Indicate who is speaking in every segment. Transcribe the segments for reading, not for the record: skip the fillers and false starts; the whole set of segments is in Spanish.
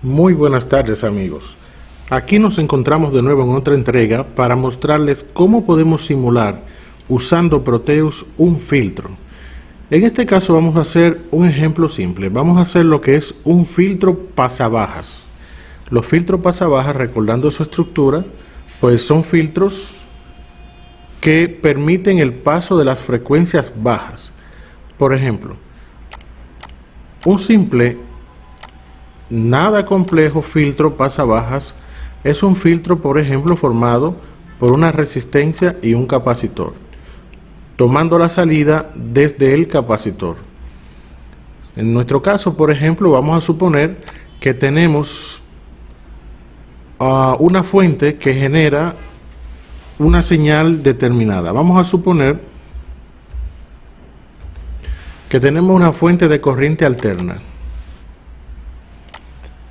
Speaker 1: Muy buenas tardes amigos. Aquí nos encontramos de nuevo en otra entrega para mostrarles cómo podemos simular usando Proteus un filtro. En este caso vamos a hacer un ejemplo simple. Vamos a hacer lo que es un filtro pasabajas. Los filtros pasabajas, recordando su estructura, pues son filtros que permiten el paso de las frecuencias bajas. Por ejemplo, un simple, nada complejo filtro pasabajas es un filtro, por ejemplo, formado por una resistencia y un capacitor, tomando la salida desde el capacitor. En nuestro caso, por ejemplo, vamos a suponer que tenemos una fuente que genera una señal determinada. Vamos a suponer que tenemos una fuente de corriente alterna,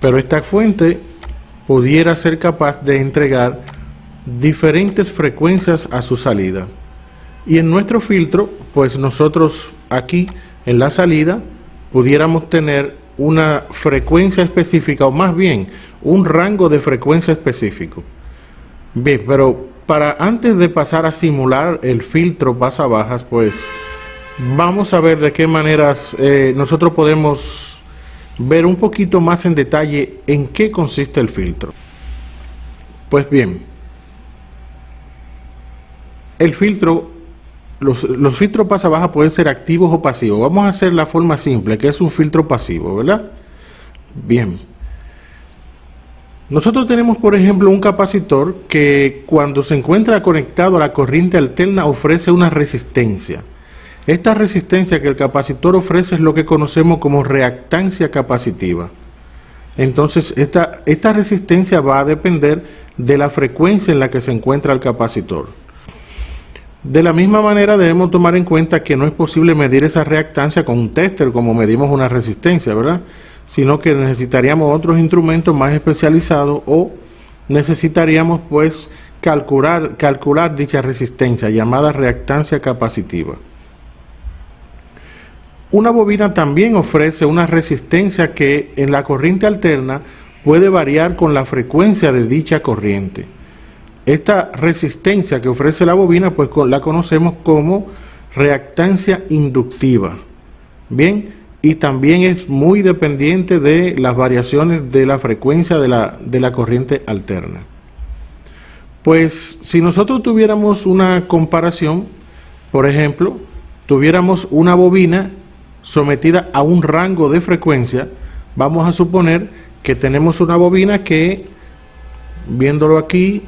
Speaker 1: pero esta fuente pudiera ser capaz de entregar diferentes frecuencias a su salida. Y en nuestro filtro, pues nosotros aquí en la salida pudiéramos tener una frecuencia específica, o más bien un rango de frecuencia específico. Bien, pero antes de pasar a simular el filtro pasabajas, pues vamos a ver de qué maneras nosotros podemos ver un poquito más en detalle en qué consiste el filtro. Pues bien, el filtro, los filtros pasabajas pueden ser activos o pasivos. Vamos a hacer la forma simple, que es un filtro pasivo, ¿verdad? Bien. Nosotros tenemos, por ejemplo, un capacitor que cuando se encuentra conectado a la corriente alterna ofrece una resistencia. Esta resistencia que el capacitor ofrece es lo que conocemos como reactancia capacitiva. Entonces, esta resistencia va a depender de la frecuencia en la que se encuentra el capacitor. De la misma manera debemos tomar en cuenta que no es posible medir esa reactancia con un tester como medimos una resistencia, ¿verdad? Sino que necesitaríamos otros instrumentos más especializados, o necesitaríamos pues calcular dicha resistencia llamada reactancia capacitiva. Una bobina también ofrece una resistencia que en la corriente alterna puede variar con la frecuencia de dicha corriente. Esta resistencia que ofrece la bobina pues la conocemos como reactancia inductiva. Bien, y también es muy dependiente de las variaciones de la frecuencia de la corriente alterna. Pues si nosotros tuviéramos una comparación, por ejemplo, tuviéramos una bobina sometida a un rango de frecuencia, vamos a suponer que tenemos una bobina que, viéndolo aquí,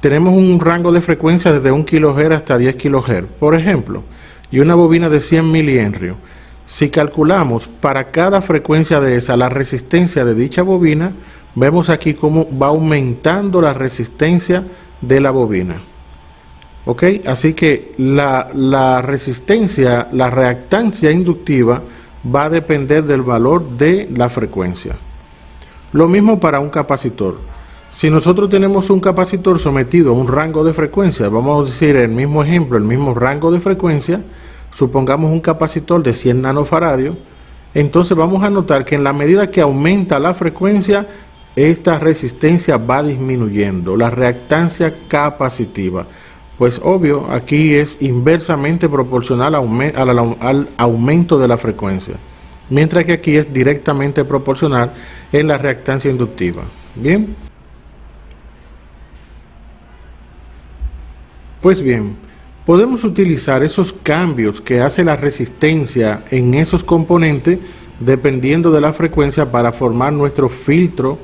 Speaker 1: tenemos un rango de frecuencia desde 1 kHz hasta 10 kHz, por ejemplo, y una bobina de 100 milihenrios. Si calculamos para cada frecuencia de esa la resistencia de dicha bobina, vemos aquí cómo va aumentando la resistencia de la bobina. ¿Ok? Así que la resistencia, la reactancia inductiva va a depender del valor de la frecuencia. Lo mismo para un capacitor. Si nosotros tenemos un capacitor sometido a un rango de frecuencia, vamos a decir el mismo ejemplo, el mismo rango de frecuencia, supongamos un capacitor de 100 nanofaradios, entonces vamos a notar que en la medida que aumenta la frecuencia, esta resistencia va disminuyendo, la reactancia capacitiva. Pues obvio, aquí es inversamente proporcional al aumento de la frecuencia, mientras que aquí es directamente proporcional en la reactancia inductiva. Bien. Pues bien, podemos utilizar esos cambios que hace la resistencia en esos componentes dependiendo de la frecuencia para formar nuestro filtro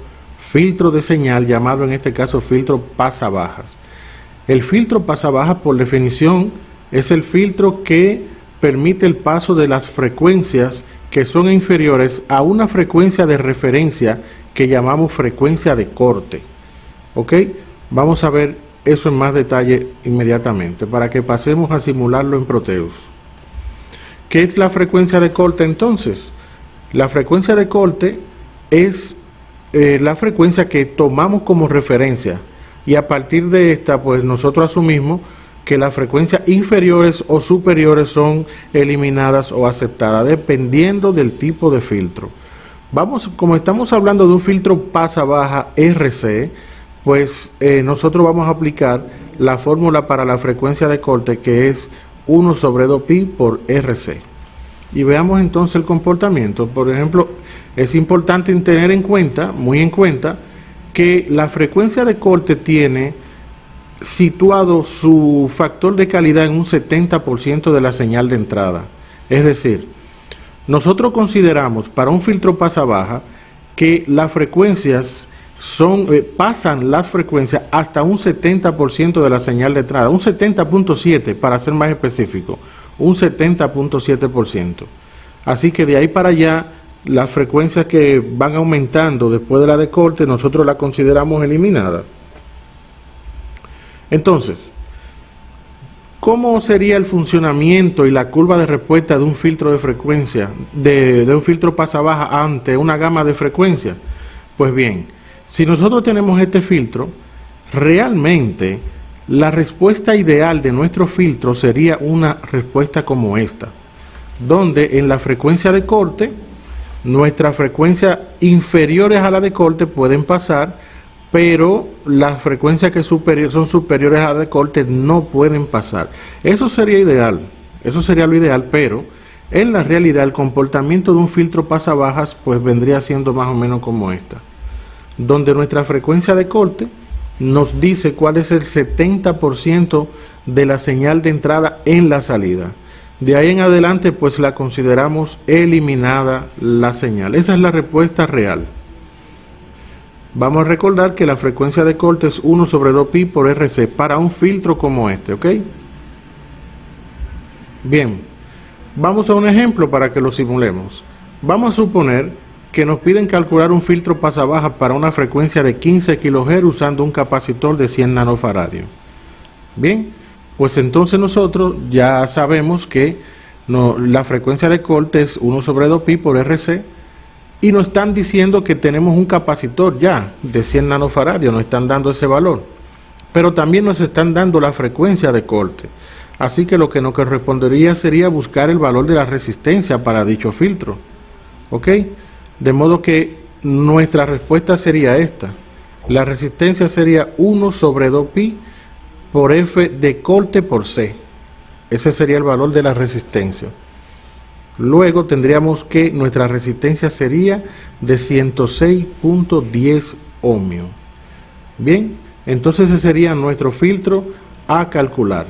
Speaker 1: de señal, llamado en este caso filtro pasabajas. El filtro pasabajas, por definición, es el filtro que permite el paso de las frecuencias que son inferiores a una frecuencia de referencia que llamamos frecuencia de corte. ¿Ok? Vamos a ver eso en más detalle inmediatamente para que pasemos a simularlo en Proteus. ¿Qué es la frecuencia de corte entonces? La frecuencia de corte es la frecuencia que tomamos como referencia, y a partir de esta pues nosotros asumimos que las frecuencias inferiores o superiores son eliminadas o aceptadas dependiendo del tipo de filtro. Como estamos hablando de un filtro pasa-baja RC, pues nosotros vamos a aplicar la fórmula para la frecuencia de corte, que es 1 sobre 2pi por RC. Y veamos entonces el comportamiento. Por ejemplo, es importante tener en cuenta, muy en cuenta, que la frecuencia de corte tiene situado su factor de calidad en un 70% de la señal de entrada. Es decir, nosotros consideramos para un filtro pasa-baja que las frecuencias pasan las frecuencias hasta un 70% de la señal de entrada, un 70.7 para ser más específico, un 70.7%. Así que de ahí para allá, las frecuencias que van aumentando después de la de corte, nosotros la consideramos eliminada. Entonces, ¿cómo sería el funcionamiento y la curva de respuesta de un filtro de frecuencia, de un filtro pasa-baja ante una gama de frecuencia? Pues bien, si nosotros tenemos este filtro, realmente la respuesta ideal de nuestro filtro sería una respuesta como esta, donde en la frecuencia de corte, nuestras frecuencias inferiores a la de corte pueden pasar, pero las frecuencias que son superiores a la de corte no pueden pasar. Eso sería ideal, eso sería lo ideal, pero en la realidad el comportamiento de un filtro pasa-bajas pues vendría siendo más o menos como esta, donde nuestra frecuencia de corte nos dice cuál es el 70% de la señal de entrada en la salida. De ahí en adelante pues la consideramos eliminada la señal. Esa es la respuesta real. Vamos a recordar que la frecuencia de corte es 1 sobre 2pi por RC para un filtro como este, ¿ok? Bien, vamos a un ejemplo para que lo simulemos. Vamos a suponer que nos piden calcular un filtro pasa-baja para una frecuencia de 15 kHz usando un capacitor de 100 nanofaradios. Bien, pues entonces nosotros ya sabemos que la frecuencia de corte es 1 sobre 2pi por RC y nos están diciendo que tenemos un capacitor ya de 100 nanofaradios, nos están dando ese valor, pero también nos están dando la frecuencia de corte. Así que lo que nos correspondería sería buscar el valor de la resistencia para dicho filtro, ¿ok? De modo que nuestra respuesta sería esta. La resistencia sería 1 sobre 2pi por F de corte por C. Ese sería el valor de la resistencia. Luego tendríamos que nuestra resistencia sería de 106.10 ohmios. Bien, entonces ese sería nuestro filtro a calcular,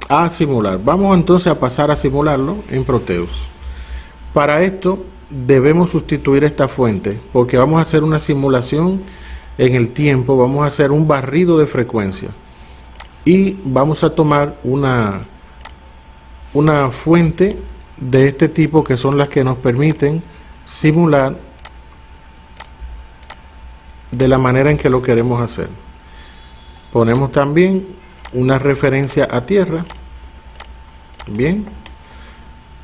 Speaker 1: a simular. Vamos entonces a pasar a simularlo en Proteus. Para esto debemos sustituir esta fuente porque vamos a hacer una simulación en el tiempo, vamos a hacer un barrido de frecuencia y vamos a tomar una fuente de este tipo que son las que nos permiten simular de la manera en que lo queremos hacer. Ponemos también una referencia a tierra. Bien,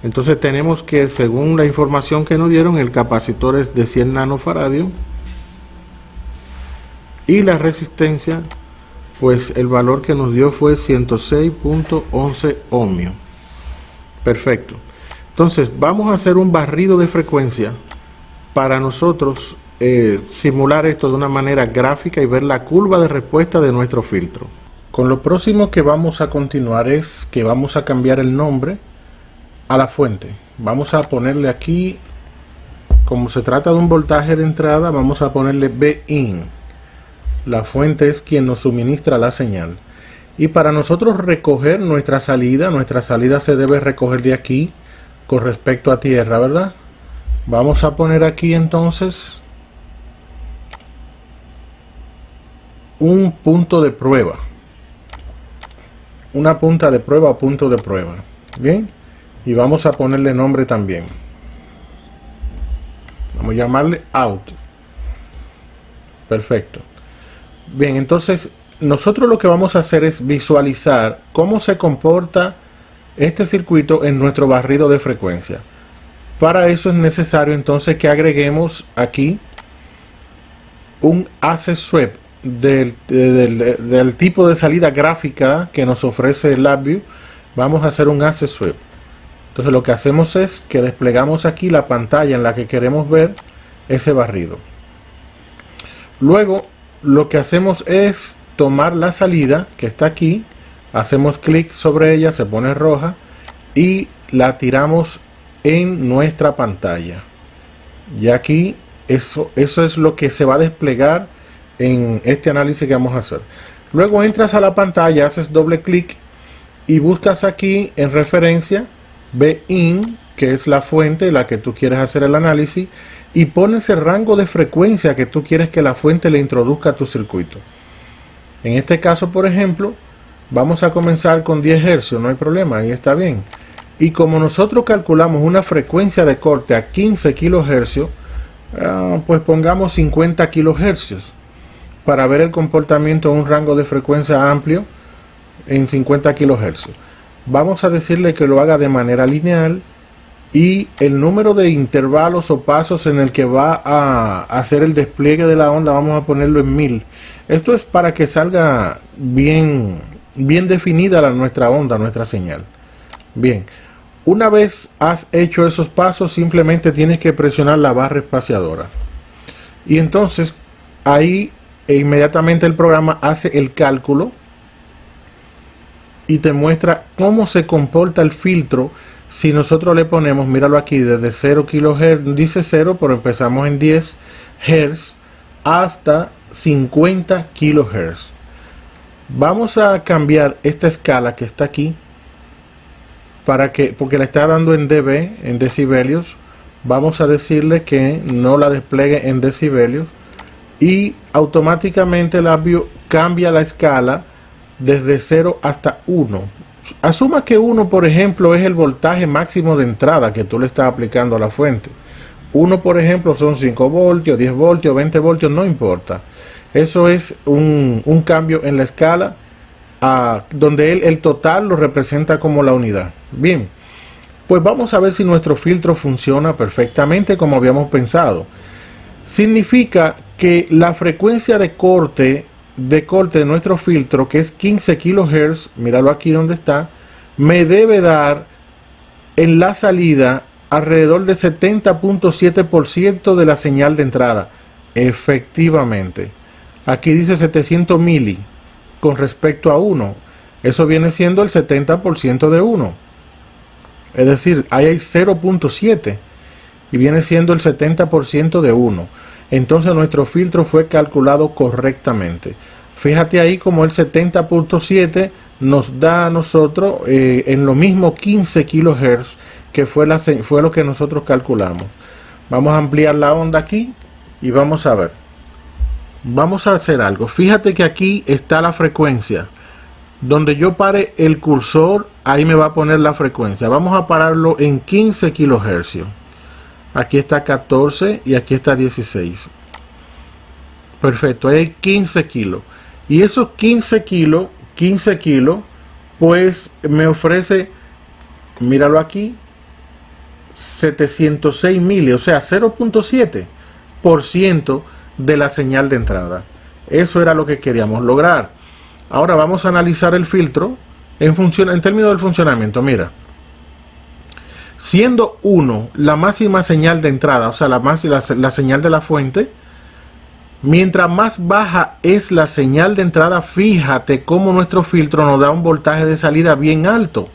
Speaker 1: entonces tenemos que, según la información que nos dieron, el capacitor es de 100 nanofaradios y la resistencia, pues el valor que nos dio fue 106.11 ohmios. Perfecto. Entonces vamos a hacer un barrido de frecuencia para nosotros simular esto de una manera gráfica y ver la curva de respuesta de nuestro filtro. Con lo próximo que vamos a continuar es que vamos a cambiar el nombre a la fuente. Vamos a ponerle aquí, como se trata de un voltaje de entrada, vamos a ponerle Bin. La fuente es quien nos suministra la señal. Y para nosotros recoger nuestra salida se debe recoger de aquí con respecto a tierra, ¿verdad? Vamos a poner aquí entonces un punto de prueba, una punta de prueba o punto de prueba. Bien, y vamos a ponerle nombre también. Vamos a llamarle out. Perfecto. Bien, entonces nosotros lo que vamos a hacer es visualizar cómo se comporta este circuito en nuestro barrido de frecuencia. Para eso es necesario entonces que agreguemos aquí un access swap del tipo de salida gráfica que nos ofrece el LabVIEW. Vamos a hacer un access swap. Entonces lo que hacemos es que desplegamos aquí la pantalla en la que queremos ver ese barrido. Luego lo que hacemos es tomar la salida que está aquí, hacemos clic sobre ella, se pone roja y la tiramos en nuestra pantalla. Y aquí eso es lo que se va a desplegar en este análisis que vamos a hacer. Luego entras a la pantalla, haces doble clic y buscas aquí en referencia BIN, que es la fuente la que tú quieres hacer el análisis, y pones el rango de frecuencia que tú quieres que la fuente le introduzca a tu circuito. En este caso, por ejemplo, vamos a comenzar con 10 Hz, no hay problema, ahí está bien. Y como nosotros calculamos una frecuencia de corte a 15 kHz, pues pongamos 50 kHz para ver el comportamiento de un rango de frecuencia amplio en 50 kHz. Vamos a decirle que lo haga de manera lineal y el número de intervalos o pasos en el que va a hacer el despliegue de la onda vamos a ponerlo en 1000. Esto es para que salga bien definida nuestra onda, nuestra señal. Bien, una vez has hecho esos pasos, simplemente tienes que presionar la barra espaciadora y entonces ahí inmediatamente el programa hace el cálculo y te muestra cómo se comporta el filtro. Si nosotros le ponemos, míralo aquí, desde 0 kHz, dice 0, pero empezamos en 10 Hz hasta 50 kHz. Vamos a cambiar esta escala que está aquí, porque la está dando en dB, en decibelios. Vamos a decirle que no la despliegue en decibelios y automáticamente la cambia la escala desde 0 hasta 1. Asuma que 1, por ejemplo, es el voltaje máximo de entrada que tú le estás aplicando a la fuente. 1, por ejemplo, son 5 voltios, 10 voltios, 20 voltios, no importa. Eso es un cambio en la escala donde el total lo representa como la unidad. Bien, pues vamos a ver si nuestro filtro funciona perfectamente como habíamos pensado. Significa que la frecuencia de corte de nuestro filtro, que es 15 kHz, míralo aquí donde está, me debe dar en la salida alrededor del 70.7% de la señal de entrada. Efectivamente, aquí dice 700 mili con respecto a 1, eso viene siendo el 70% de 1, es decir, ahí hay 0.7 y viene siendo el 70% de 1. Entonces nuestro filtro fue calculado correctamente. Fíjate ahí como el 70.7 nos da a nosotros en lo mismo 15 kHz que fue lo que nosotros calculamos. Vamos a ampliar la onda aquí y vamos a ver. Vamos a hacer algo. Fíjate que aquí está la frecuencia. Donde yo pare el cursor, ahí me va a poner la frecuencia. Vamos a pararlo en 15 kHz. Aquí está 14 y aquí está 16. Perfecto, ahí hay 15 kilos. Y esos 15 kilos, pues me ofrece, míralo aquí, 706 mili, o sea, 0.7% de la señal de entrada. Eso era lo que queríamos lograr. Ahora vamos a analizar el filtro en términos del funcionamiento. Mira, siendo 1 la máxima señal de entrada, o sea, la señal de la fuente, mientras más baja es la señal de entrada, fíjate cómo nuestro filtro nos da un voltaje de salida bien alto.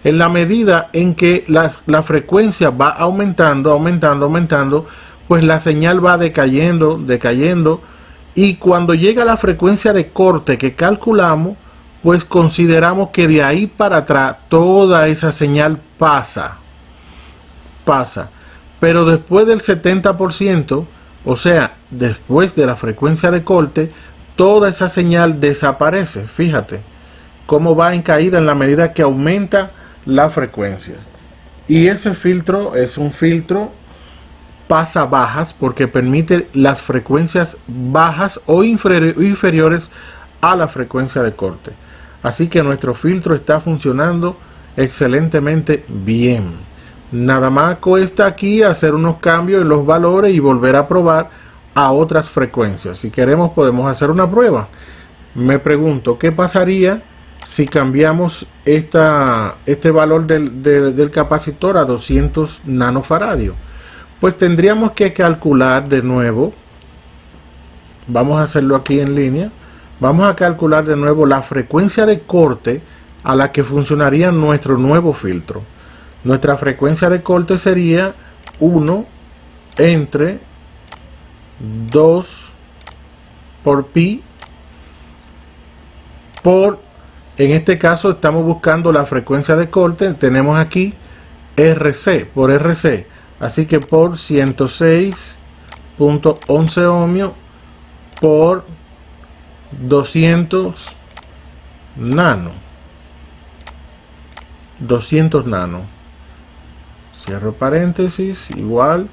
Speaker 1: En la medida en que la frecuencia va aumentando, pues la señal va decayendo, y cuando llega a la frecuencia de corte que calculamos, pues consideramos que de ahí para atrás toda esa señal pasa. Pero después del 70%, o sea, después de la frecuencia de corte, toda esa señal desaparece. Fíjate cómo va en caída en la medida que aumenta la frecuencia. Y ese filtro es un filtro pasa bajas porque permite las frecuencias bajas o inferiores a la frecuencia de corte. Así que nuestro filtro está funcionando excelentemente bien. Nada más cuesta aquí hacer unos cambios en los valores y volver a probar a otras frecuencias. Si queremos podemos hacer una prueba. Me pregunto, ¿qué pasaría si cambiamos este valor del capacitor a 200 nanofaradios? Pues tendríamos que calcular de nuevo. Vamos a hacerlo aquí en línea. Vamos a calcular de nuevo la frecuencia de corte a la que funcionaría nuestro nuevo filtro. Nuestra frecuencia de corte sería 1 entre 2 por pi por, en este caso estamos buscando la frecuencia de corte, tenemos aquí RC, por RC, así que por 106.11 ohmios por 200 nano. 200 nano. Cierro paréntesis, igual.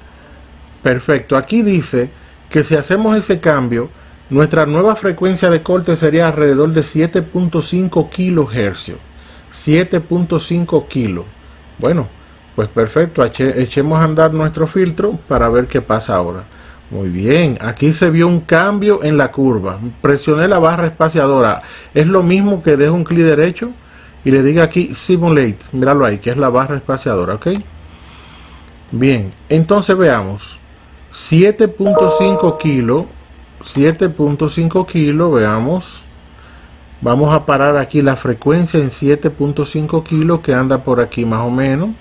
Speaker 1: Perfecto. Aquí dice que si hacemos ese cambio, nuestra nueva frecuencia de corte sería alrededor de 7.5 kilohercios. 7.5 kilos. Bueno, pues perfecto. Echemos a andar nuestro filtro para ver qué pasa ahora. Muy bien, aquí se vio un cambio en la curva. Presioné la barra espaciadora. Es lo mismo que dejo un clic derecho y le diga aquí Simulate. Míralo ahí, que es la barra espaciadora, ¿ok? Bien, entonces veamos. 7.5 kilos. 7.5 kilos, veamos. Vamos a parar aquí la frecuencia en 7.5 kilos que anda por aquí más o menos.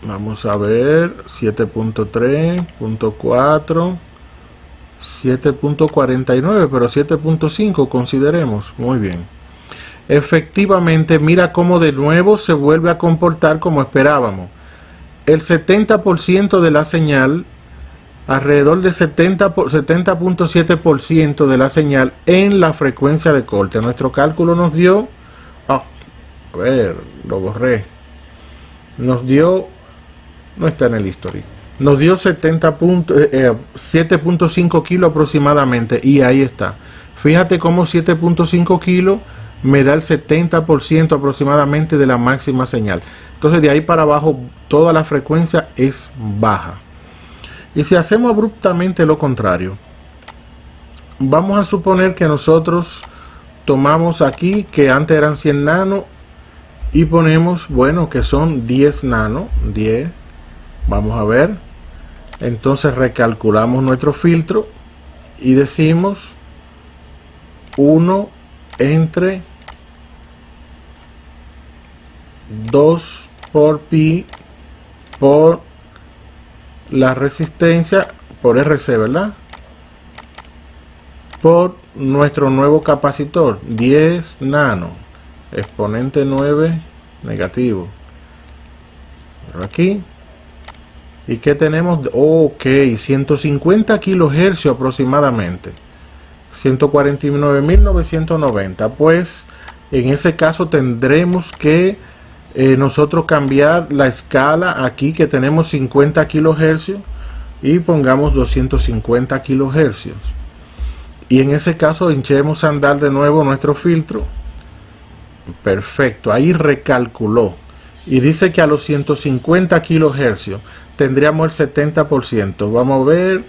Speaker 1: Vamos a ver, 7.3.4, 7.49, pero 7.5 consideremos. Muy bien. Efectivamente, mira cómo de nuevo se vuelve a comportar como esperábamos. El 70% de la señal, alrededor de 70.7% de la señal en la frecuencia de corte. Nuestro cálculo nos dio, a ver, lo borré, nos dio, no está en el history, nos dio 7.5 kilos aproximadamente, y ahí está. Fíjate cómo 7.5 kilos me da el 70% aproximadamente de la máxima señal. Entonces de ahí para abajo toda la frecuencia es baja. Y si hacemos abruptamente lo contrario, vamos a suponer que nosotros tomamos aquí que antes eran 100 nano y ponemos, bueno, que son 10 nano, 10. Vamos a ver. Entonces recalculamos nuestro filtro y decimos 1 entre 2 por pi por la resistencia por RC, ¿verdad? Por nuestro nuevo capacitor, 10 nano, exponente 9 negativo. Pero aquí, ¿y qué tenemos? Ok, 150 kilohercios aproximadamente, 149.990. Pues en ese caso tendremos que nosotros cambiar la escala aquí, que tenemos 50 kilohercios, y pongamos 250 kilohercios. Y en ese caso echemos a andar de nuevo nuestro filtro. Perfecto, ahí recalculó y dice que a los 150 kilohercios tendríamos el 70%. Vamos a ver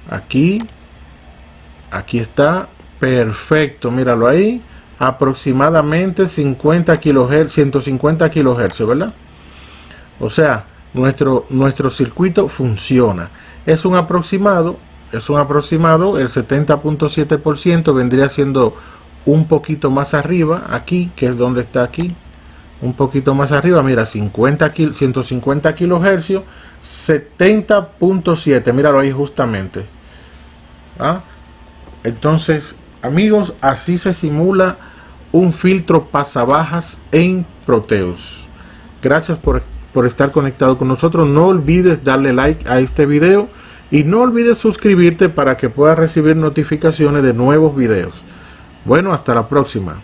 Speaker 1: aquí, aquí está, perfecto, míralo ahí, aproximadamente 50 kilohercios, 150 kilohercios, ¿verdad? O sea, nuestro circuito funciona. Es un aproximado, el 70.7% vendría siendo un poquito más arriba, aquí, que es donde está aquí, un poquito más arriba, mira, 150 kilohercios, 70.7, míralo ahí justamente. ¿Ah? Entonces, amigos, así se simula un filtro pasabajas en Proteus. Gracias por estar conectado con nosotros. No olvides darle like a este video y no olvides suscribirte para que puedas recibir notificaciones de nuevos videos. Bueno, hasta la próxima.